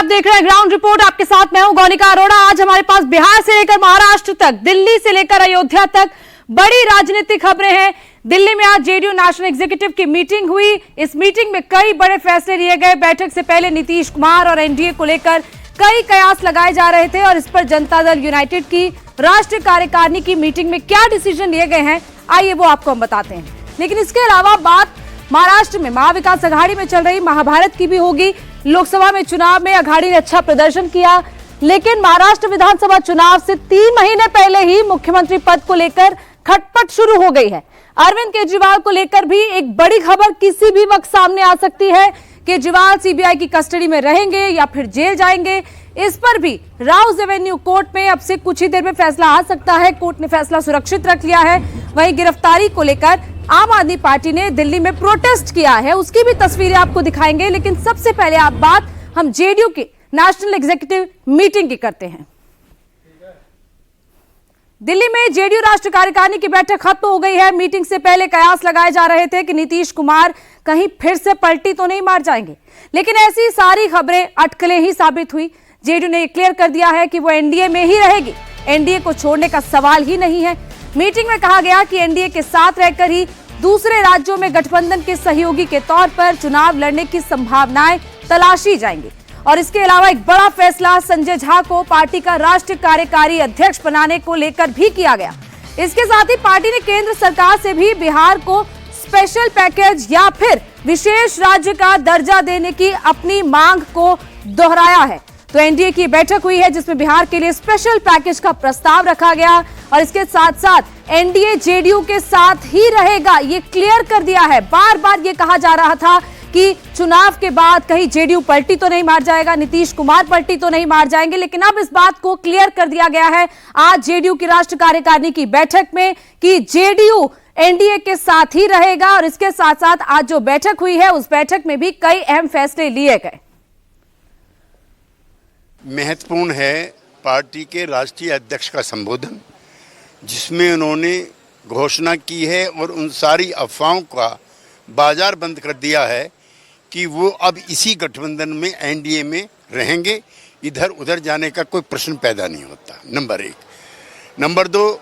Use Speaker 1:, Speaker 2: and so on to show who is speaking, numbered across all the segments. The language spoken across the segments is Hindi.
Speaker 1: आप देख रहे हैं ग्राउंड रिपोर्ट। आपके साथ मैं हूं गौनिका अरोड़ा। आज हमारे पास बिहार से लेकर महाराष्ट्र तक, दिल्ली से लेकर अयोध्या तक बड़ी राजनीतिक खबरें हैं। दिल्ली में आज जेडीयू नेशनल एग्जीक्यूटिव की मीटिंग हुई। इस मीटिंग में कई बड़े फैसले लिए गए। बैठक से पहले नीतीश कुमार और एनडीए को लेकर कई कयास लगाए जा रहे थे और इस पर जनता दल यूनाइटेड की राष्ट्रीय कार्यकारिणी की मीटिंग में क्या डिसीजन लिए गए हैं, आइए वो आपको हम बताते हैं। लेकिन इसके अलावा बात महाराष्ट्र में महाविकास अघाड़ी में चल रही महाभारत की भी होगी। लोकसभा में चुनाव में अघाड़ी ने अच्छा प्रदर्शन किया, लेकिन महाराष्ट्र विधानसभा चुनाव से 3 महीने पहले ही मुख्यमंत्री पद को लेकर खटपट शुरू हो गई है। अरविंद केजरीवाल को लेकर भी एक बड़ी खबर किसी भी वक्त सामने आ सकती है। केजरीवाल सीबीआई की कस्टडी में रहेंगे या फिर जेल जाएंगे, इस पर भी राउज एवेन्यू कोर्ट में अब से कुछ ही देर में फैसला आ सकता है। कोर्ट ने फैसला सुरक्षित रख लिया है। वहीं गिरफ्तारी को लेकर आम आदमी पार्टी ने दिल्ली में प्रोटेस्ट किया है, उसकी भी तस्वीरें आपको दिखाएंगे। लेकिन सबसे पहले आप बात हम जेडीयू की नेशनल एग्जीक्यूटिव मीटिंग की करते हैं। दिल्ली में जेडीयू राष्ट्रीय कार्यकारिणी की बैठक खत्म हो गई है। मीटिंग से पहले कयास लगाए जा रहे थे कि नीतीश कुमार कहीं फिर से पलटी तो नहीं मार जाएंगे, लेकिन ऐसी सारी खबरें अटकलें ही साबित हुई। जेडीयू ने क्लियर कर दिया है कि वो एनडीए में ही रहेगी, एनडीए को छोड़ने का सवाल ही नहीं है। मीटिंग में कहा गया कि एनडीए के साथ रहकर ही दूसरे राज्यों में गठबंधन के सहयोगी के तौर पर चुनाव लड़ने की संभावनाएं तलाशी जाएंगी। और इसके अलावा एक बड़ा फैसला संजय झा को पार्टी का राष्ट्रीय कार्यकारी अध्यक्ष बनाने को लेकर भी किया गया। इसके साथ ही पार्टी ने केंद्र सरकार से भी बिहार को स्पेशल पैकेज या फिर विशेष राज्य का दर्जा देने की अपनी मांग को दोहराया है। तो एनडीए की बैठक हुई है जिसमें बिहार के लिए स्पेशल पैकेज का प्रस्ताव रखा गया और इसके साथ साथ एनडीए जेडीयू के साथ ही रहेगा, ये क्लियर कर दिया है। बार बार ये कहा जा रहा था कि चुनाव के बाद कहीं जेडीयू पलटी तो नहीं मार जाएगा, नीतीश कुमार पलटी तो नहीं मार जाएंगे, लेकिन अब इस बात को क्लियर कर दिया गया है आज जेडीयू की राष्ट्रीय कार्यकारिणी की बैठक में कि जेडीयू एनडीए के साथ ही रहेगा। और इसके साथ साथ आज जो बैठक हुई है उस बैठक में भी कई अहम फैसले लिए गए।
Speaker 2: महत्वपूर्ण है पार्टी के राष्ट्रीय अध्यक्ष का संबोधन, जिसमें उन्होंने घोषणा की है और उन सारी अफवाहों का बाजार बंद कर दिया है कि वो अब इसी गठबंधन में एनडीए में रहेंगे, इधर उधर जाने का कोई प्रश्न पैदा नहीं होता। नंबर 1। नंबर 2,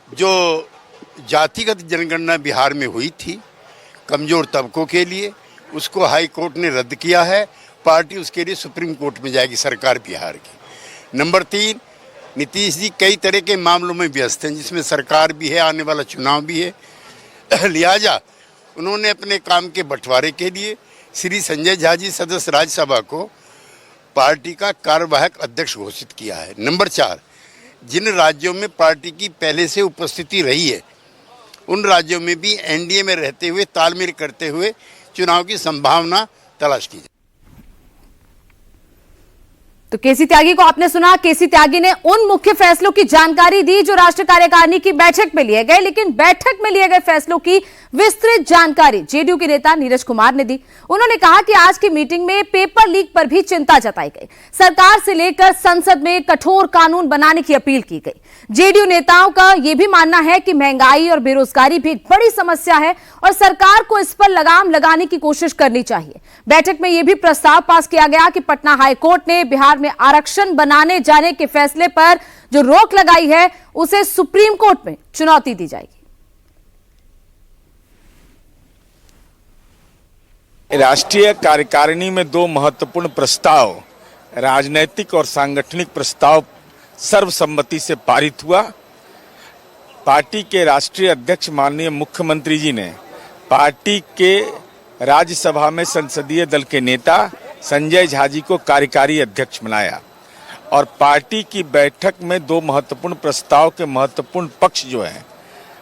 Speaker 2: जो जातिगत जनगणना बिहार में हुई थी कमज़ोर तबकों के लिए, उसको हाई कोर्ट ने रद्द किया है। पार्टी उसके लिए सुप्रीम कोर्ट में जाएगी, सरकार बिहार की। नंबर 3, नीतीश जी कई तरह के मामलों में व्यस्त हैं, जिसमें सरकार भी है, आने वाला चुनाव भी है। लिहाजा उन्होंने अपने काम के बंटवारे के लिए श्री संजय झा जी सदस्य राज्यसभा को पार्टी का कार्यवाहक अध्यक्ष घोषित किया है। नंबर 4, जिन राज्यों में पार्टी की पहले से उपस्थिति रही है उन राज्यों में भी एनडीए में रहते हुए तालमेल करते हुए चुनाव की संभावना तलाश की जाए।
Speaker 1: तो केसी त्यागी को आपने सुना। केसी त्यागी ने उन मुख्य फैसलों की जानकारी दी जो राष्ट्रीय कार्यकारिणी की बैठक में लिए गए, लेकिन बैठक में लिए गए फैसलों की विस्तृत जानकारी जेडीयू के नेता नीरज कुमार ने दी। उन्होंने कहा कि आज की मीटिंग में पेपर लीक पर भी चिंता जताई गई, सरकार से लेकर संसद में कठोर कानून बनाने की अपील की गई। जेडीयू नेताओं का यह भी मानना है कि महंगाई और बेरोजगारी भी एक बड़ी समस्या है और सरकार को इस पर लगाम लगाने की कोशिश करनी चाहिए। बैठक में यह भी प्रस्ताव पास किया गया कि पटना हाईकोर्ट ने बिहार में आरक्षण बनाने जाने के फैसले पर जो रोक लगाई है उसे सुप्रीम कोर्ट में चुनौती दी जाएगी।
Speaker 3: राष्ट्रीय कार्यकारिणी में 2 महत्वपूर्ण प्रस्ताव, राजनैतिक और सांगठनिक प्रस्ताव सर्वसम्मति से पारित हुआ। पार्टी के राष्ट्रीय अध्यक्ष माननीय मुख्यमंत्री जी ने पार्टी के राज्यसभा में संसदीय दल के नेता संजय झा जी को कार्यकारी अध्यक्ष बनाया और पार्टी की बैठक में 2 महत्वपूर्ण प्रस्ताव के महत्वपूर्ण पक्ष जो है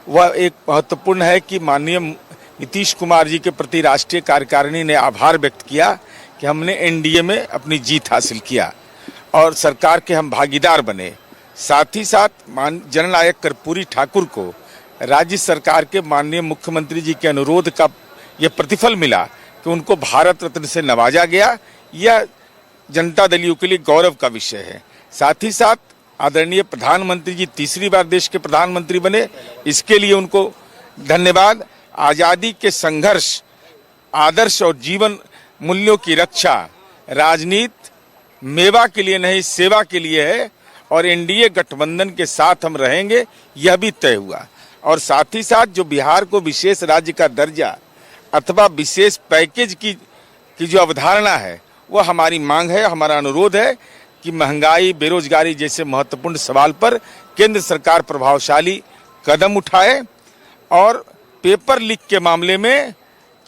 Speaker 3: वह एक महत्वपूर्ण है कि माननीय नीतीश कुमार जी के प्रति राष्ट्रीय कार्यकारिणी ने आभार व्यक्त किया कि हमने एनडीए में अपनी जीत हासिल किया और सरकार के हम भागीदार बने। साथ ही साथ जननायक कर्पूरी ठाकुर को राज्य सरकार के माननीय मुख्यमंत्री जी के अनुरोध का यह प्रतिफल मिला कि उनको भारत रत्न से नवाजा गया। यह जनता दलियों के लिए गौरव का विषय है। साथ ही साथ आदरणीय प्रधानमंत्री जी 3री बार देश के प्रधानमंत्री बने, इसके लिए उनको धन्यवाद। आज़ादी के संघर्ष, आदर्श और जीवन मूल्यों की रक्षा, राजनीति मेवा के लिए नहीं सेवा के लिए है और एनडीए गठबंधन के साथ हम रहेंगे, यह भी तय हुआ। और साथ ही साथ जो बिहार को विशेष राज्य का दर्जा अथवा विशेष पैकेज की जो अवधारणा है वह हमारी मांग है, हमारा अनुरोध है कि महंगाई, बेरोजगारी जैसे महत्वपूर्ण सवाल पर केंद्र सरकार प्रभावशाली कदम उठाए और पेपर लीक के मामले में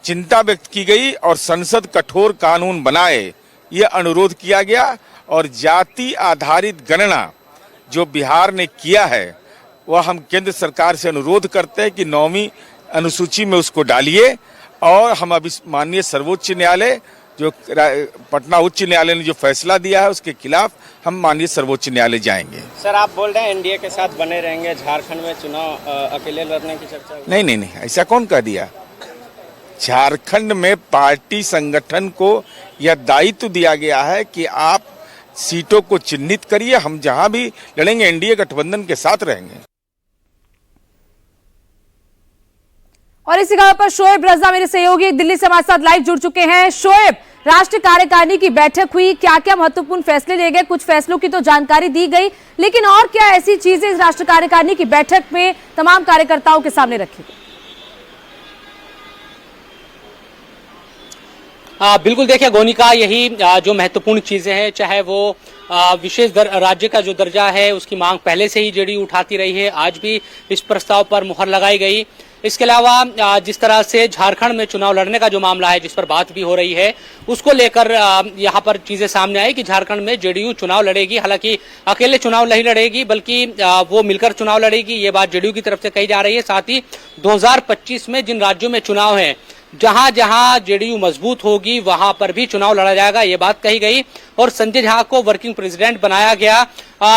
Speaker 3: चिंता व्यक्त की गई और संसद कठोर कानून बनाए, ये अनुरोध किया गया। और जाति आधारित गणना जो बिहार ने किया है वह हम केंद्र सरकार से अनुरोध करते हैं कि 9वीं अनुसूची में उसको डालिए। और हम अभी माननीय सर्वोच्च न्यायालय जो पटना उच्च न्यायालय ने जो फैसला दिया है उसके खिलाफ हम माननीय सर्वोच्च न्यायालय जाएंगे।
Speaker 4: सर, आप बोल रहे हैं एनडीए के साथ बने रहेंगे, झारखंड में चुनाव अकेले लड़ने की चर्चा?
Speaker 3: नहीं, ऐसा कौन कह दिया। झारखंड में पार्टी संगठन को यह दायित्व दिया गया है कि आप सीटों को चिन्हित करिए, हम जहां भी लड़ेंगे एनडीए गठबंधन के साथ रहेंगे।
Speaker 1: और इसी खबर पर शोएब रजा मेरे सहयोगी दिल्ली से हमारे साथ लाइव जुड़ चुके हैं। शोएब, राष्ट्रीय कार्यकारिणी की बैठक हुई, क्या क्या महत्वपूर्ण फैसले लिए गए? कुछ फैसलों की तो जानकारी दी गई, लेकिन और क्या ऐसी चीजें इस राष्ट्रीय कार्यकारिणी की बैठक में तमाम कार्यकर्ताओं के सामने रखी गई?
Speaker 4: बिल्कुल, देखिए गोनिका, यही जो महत्वपूर्ण चीजें हैं, चाहे वो विशेष राज्य का जो दर्जा है उसकी मांग पहले से ही जेडीयू उठाती रही है, आज भी इस प्रस्ताव पर मुहर लगाई गई। इसके अलावा जिस तरह से झारखंड में चुनाव लड़ने का जो मामला है जिस पर बात भी हो रही है, उसको लेकर यहाँ पर चीजें सामने आई कि झारखंड में जेडीयू चुनाव लड़ेगी। हालांकि अकेले चुनाव नहीं लड़ेगी बल्कि वो मिलकर चुनाव लड़ेगी, ये बात जेडीयू की तरफ से कही जा रही है। साथ ही 2025 में जिन राज्यों में चुनाव है, जहां जहां जेडीयू मजबूत होगी वहां पर भी चुनाव लड़ा जाएगा, ये बात कही गई। और संजय झा को वर्किंग प्रेसिडेंट बनाया गया।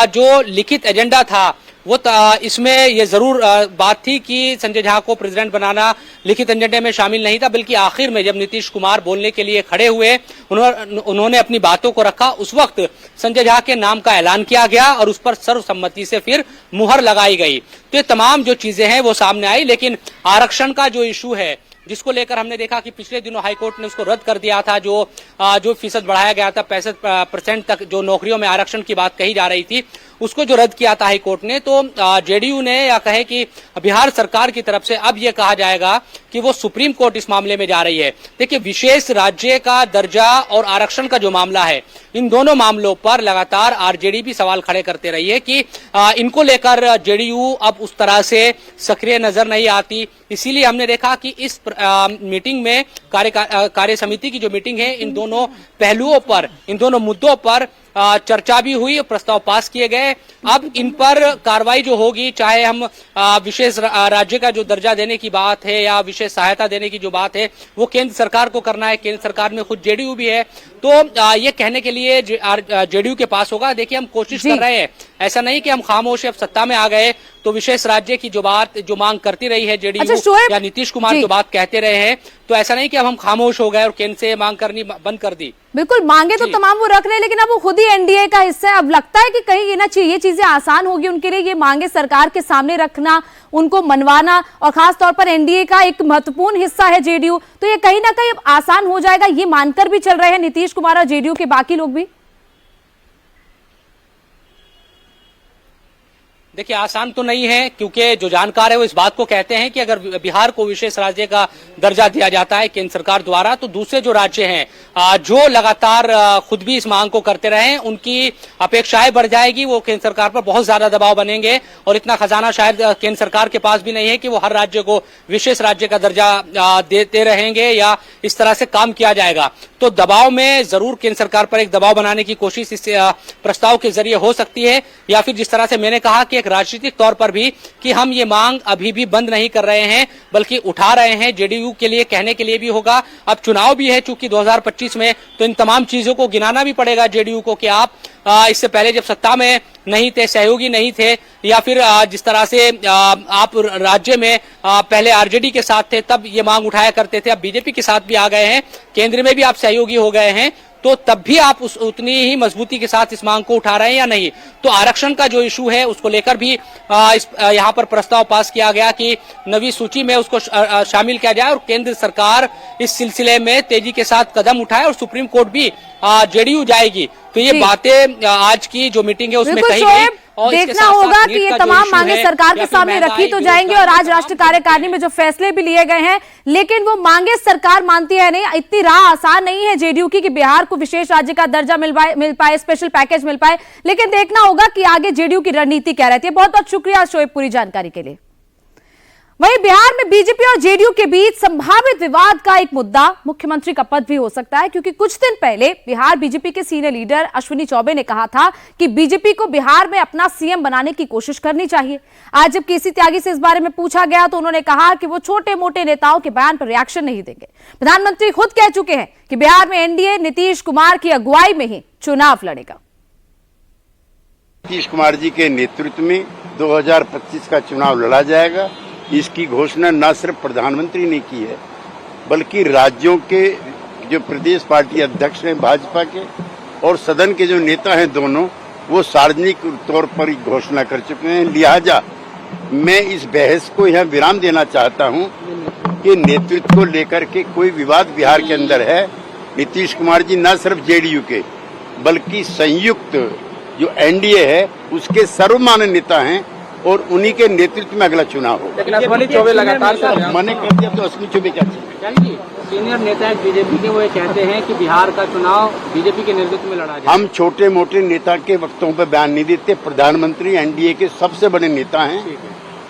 Speaker 4: जो लिखित एजेंडा था वो इसमें ये जरूर बात थी कि संजय झा को प्रेसिडेंट बनाना लिखित एजेंडे में शामिल नहीं था, बल्कि आखिर में जब नीतीश कुमार बोलने के लिए खड़े हुए, उन्होंने अपनी बातों को रखा, उस वक्त संजय झा के नाम का ऐलान किया गया और उस पर सर्वसम्मति से फिर मुहर लगाई गई। तो ये तमाम जो चीजें हैं वो सामने आई। लेकिन आरक्षण का जो इशू है, जिसको लेकर हमने देखा कि पिछले दिनों हाईकोर्ट ने उसको रद्द कर दिया था, जो फीसद बढ़ाया गया था 65% तक, जो नौकरियों में आरक्षण की बात कही जा रही थी, उसको जो रद्द किया था हाईकोर्ट ने, तो जेडीयू ने या कहे कि बिहार सरकार की तरफ से अब यह कहा जाएगा कि वो सुप्रीम कोर्ट इस मामले में जा रही है। देखिए, विशेष राज्य का दर्जा और आरक्षण का जो मामला है, इन दोनों मामलों पर लगातार आरजेडी भी सवाल खड़े करते रही है कि इनको लेकर जेडीयू अब उस तरह से सक्रिय नजर नहीं आती। इसीलिए हमने देखा कि इस मीटिंग में कार्य समिति की जो मीटिंग है, इन दोनों पहलुओं पर, इन दोनों मुद्दों पर चर्चा भी हुई, प्रस्ताव पास किए गए। अब इन पर कार्रवाई जो होगी, चाहे हम विशेष राज्य का जो दर्जा देने की बात है या विशेष सहायता देने की जो बात है, वो केंद्र सरकार को करना है। केंद्र सरकार में खुद जेडीयू भी है, तो ये कहने के लिए जेडीयू के पास होगा। देखिए, हम कोशिश कर रहे हैं, ऐसा नहीं कि हम खामोश अब सत्ता में आ गए तो विशेष राज्य की जो मांग करती रही है जेडीयू या नीतीश कुमार जो बात कहते रहे हैं, तो ऐसा नहीं कि अब हम खामोश हो गए और केंद्र से मांग करनी बंद कर दी।
Speaker 1: बिल्कुल, मांगे तो तमाम वो रख रहे हैं, लेकिन अब वो खुद ही एनडीए का हिस्सा है। अब लगता है कि कहीं ये ना ये चीजें आसान होगी उनके लिए, ये मांगे सरकार के सामने रखना, उनको मनवाना, और खास तौर पर एनडीए का एक महत्वपूर्ण हिस्सा है जेडीयू, तो ये कहीं ना कहीं आसान हो जाएगा, ये मानकर भी चल रहे हैं नीतीश कुमार और जेडीयू के बाकी लोग भी।
Speaker 4: देखिए, आसान तो नहीं है, क्योंकि जो जानकार है वो इस बात को कहते हैं कि अगर बिहार को विशेष राज्य का दर्जा दिया जाता है केंद्र सरकार द्वारा, तो दूसरे जो राज्य हैं जो लगातार खुद भी इस मांग को करते रहे हैं, उनकी अपेक्षाएं बढ़ जाएगी, वो केंद्र सरकार पर बहुत ज्यादा दबाव बनेंगे और इतना खजाना शायद केंद्र सरकार के पास भी नहीं है कि वो हर राज्य को विशेष राज्य का दर्जा देते रहेंगे या इस तरह से काम किया जाएगा। तो दबाव में जरूर केंद्र सरकार पर एक दबाव बनाने की कोशिश इस प्रस्ताव के जरिए हो सकती है, या फिर जिस तरह से मैंने कहा कि एक राजनीतिक तौर पर भी कि हम ये मांग अभी भी बंद नहीं कर रहे हैं बल्कि उठा रहे हैं। जेडीयू के लिए कहने के लिए भी होगा, अब चुनाव भी है चूंकि 2025 में, तो इन तमाम चीजों को गिनाना भी पड़ेगा जेडीयू को कि आप इससे पहले जब सत्ता में नहीं थे, सहयोगी नहीं थे, या फिर जिस तरह से आप राज्य में पहले आरजेडी के साथ थे तब ये मांग उठाया करते थे, अब बीजेपी के साथ भी आ गए हैं, केंद्र में भी आप सहयोगी हो गए हैं, तो तब भी आप उतनी ही मजबूती के साथ इस मांग को उठा रहे हैं या नहीं। तो आरक्षण का जो इशू है उसको लेकर भी यहाँ पर प्रस्ताव पास किया गया कि नवी सूची में उसको शामिल किया जाए और केंद्र सरकार इस सिलसिले में तेजी के साथ कदम उठाए और सुप्रीम कोर्ट भी जेडीयू जाएगी तो ये बातें आज की जो मीटिंग है उसमें कही गई। और
Speaker 1: देखना होगा कि ये तमाम मांगे सरकार के सामने रखी तो जाएंगी और आज राष्ट्रीय कार्यकारिणी में जो फैसले भी लिए गए हैं, लेकिन वो मांगे सरकार मानती है नहीं। इतनी राह आसान नहीं है जेडीयू की कि बिहार को विशेष राज्य का दर्जा मिल पाए, स्पेशल पैकेज मिल पाए, लेकिन देखना होगा कि आगे जेडीयू की रणनीति क्या रहती है। बहुत बहुत शुक्रिया शोएब पूरी जानकारी के लिए। वहीं बिहार में बीजेपी और जेडीयू के बीच संभावित विवाद का एक मुद्दा मुख्यमंत्री का पद भी हो सकता है, क्योंकि कुछ दिन पहले बिहार बीजेपी के सीनियर लीडर अश्विनी चौबे ने कहा था कि बीजेपी को बिहार में अपना सीएम बनाने की कोशिश करनी चाहिए। आज जब केसी त्यागी से इस बारे में पूछा गया तो उन्होंने कहा कि वो छोटे मोटे नेताओं के बयान पर रिएक्शन नहीं देंगे। प्रधानमंत्री खुद कह चुके हैं कि बिहार में एनडीए नीतीश कुमार की अगुवाई में ही चुनाव लड़ेगा।
Speaker 2: नीतीश कुमार जी के नेतृत्व में 2025 का चुनाव लड़ा जाएगा। इसकी घोषणा न सिर्फ प्रधानमंत्री ने की है, बल्कि राज्यों के जो प्रदेश पार्टी अध्यक्ष हैं भाजपा के और सदन के जो नेता हैं दोनों, वो सार्वजनिक तौर पर ही घोषणा कर चुके हैं। लिहाजा मैं इस बहस को यहाँ विराम देना चाहता हूँ कि नेतृत्व को लेकर के कोई विवाद बिहार के अंदर है। नीतीश कुमार जी न सिर्फ जेडीयू के बल्कि संयुक्त जो एनडीए है उसके सर्वमान्य नेता हैं और उन्हीं के नेतृत्व में अगला चुनाव होगा।
Speaker 5: लेकिन अश्विनी चौबे लगातार
Speaker 2: मैंने कह दिया तो अश्विनी चौबे क्या चाहिए?
Speaker 5: सीनियर नेता है बीजेपी के, वो ये कहते हैं कि बिहार का चुनाव बीजेपी के नेतृत्व में लड़ा जाए।
Speaker 2: हम छोटे मोटे नेता के वक्तव्यों पर बयान नहीं देते। प्रधानमंत्री एनडीए के सबसे बड़े नेता हैं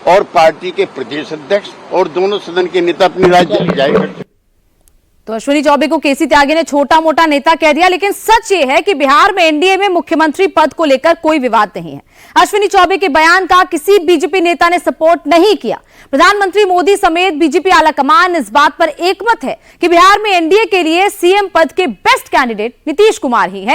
Speaker 2: और पार्टी के प्रदेश अध्यक्ष और दोनों सदन के नेता अपनी राय जाहिर करते।
Speaker 1: तो अश्विनी चौबे को केसी त्यागी ने छोटा मोटा नेता कह दिया, लेकिन सच ये है कि बिहार में एनडीए में मुख्यमंत्री पद को लेकर कोई विवाद नहीं है। अश्विनी चौबे के बयान का किसी बीजेपी नेता ने सपोर्ट नहीं किया। प्रधानमंत्री मोदी समेत बीजेपी आलाकमान इस बात पर एकमत है कि बिहार में एनडीए के लिए सीएम पद के बेस्ट कैंडिडेट नीतीश कुमार ही है।